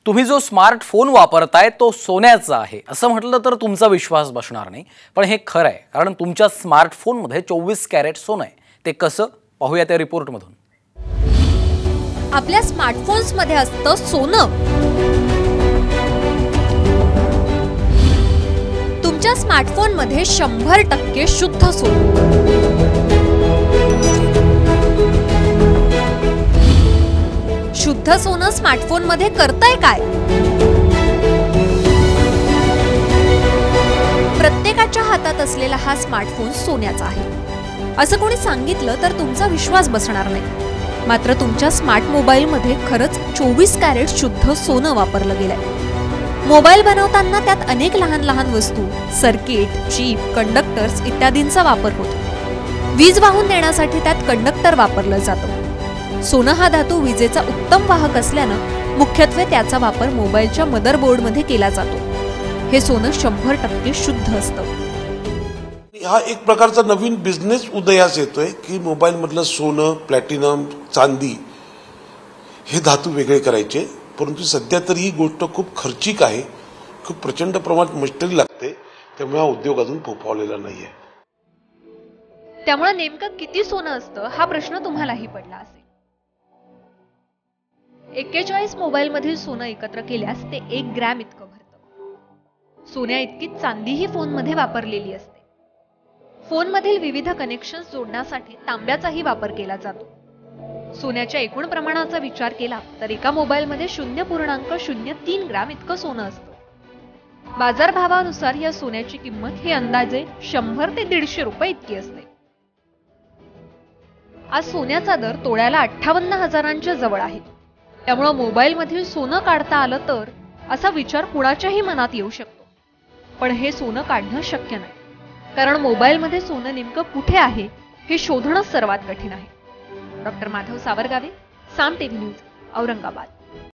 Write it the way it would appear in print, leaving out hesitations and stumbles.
तुम्ही जो स्मार्टफोन वापरताय तो सोन्याचा आहे असं म्हटलं तर तुमचा विश्वास बसणार नाही, पण हे खरं आहे कारण तुमच्या स्मार्टफोनमध्ये 24 कॅरेट सोनं आहे। ते कसं पाहूया त्या रिपोर्टमधून। आपल्या स्मार्टफोन्समध्ये असतं सोनं। तुमच्या स्मार्टफोनमध्ये 100% शुद्ध सोनं। शुद्ध सोनं स्मार्टफोनमध्ये करताय काय? प्रत्येकाच्या हातात असलेला हा स्मार्टफोन सोन्याचा आहे असं कोणी सांगितलं तर तुमचा विश्वास बसणार नाही। मात्र तुमच्या स्मार्ट मोबाईलमध्ये खरंच 24 कॅरेट शुद्ध सोनं वापरलं गेलंय। मोबाईल बनवताना त्यात अनेक लहान लहान वस्तू, सर्किट, चिप, कंडक्टर्स इत्यादींचा वापर होतो। वीज वाहून नेण्यासाठी त्यात कंडक्टर वापरलं जातं। सोनं हा धातू विजेचा उत्तम वाहक असल्यानं मुख्यत्वे त्याचा वापर मोबाईलच्या मदरबोर्डमध्ये केला जातो। हे सोनं 100% शुद्ध असतं। हा एक प्रकारचा नवीन बिझनेस उदयास येतोय की मोबाईल मधलं सोनं, प्लॅटिनम, चांदी हे धातू वेगळे करायचे। परंतु सध्या तरी ही गोष्ट खूप खर्चिक आहे, खूप प्रचंड प्रमाणात मशिनरी लागते, त्यामुळे हा उद्योग अजून फोफावलेला नाहीये। त्यामुळे नेमकं किती सोनं असतं हा प्रश्न तुम्हालाही पडला असेल। 41 मोबाईल मधील सोनं एकत्र केल्यास ते 1 ग्रॅम इतकं भरतं। सोन्या इतकी चांदीही फोनमध्ये वापरलेली असते। फोनमधील विविध कनेक्शन्स जोडण्यासाठी तांब्याचाही वापर केला जातो। सोन्याच्या एकूण प्रमाणाचा विचार केला तर एका मोबाईलमध्ये 0.03 ग्रॅम इतकं सोनं असतं। बाजारभावानुसार या सोन्याची किंमत ही अंदाजे 100 ते 150 रुपये इतकी असते। आज सोन्याचा दर तोळ्याला 58,000च्या जवळ आहे। त्यामुळे मोबाईल मधील सोनं काढता आलं तर असा विचार कुणाच्याही मनात येऊ शकतो, पण हे सोनं काढणं शक्य नाही, कारण मोबाईल मध्ये सोनं नेमकं कुठे आहे हे शोधणं सर्वात कठीण आहे। डॉक्टर माधव सावरगावे, साम टीव्ही न्यूज, औरंगाबाद।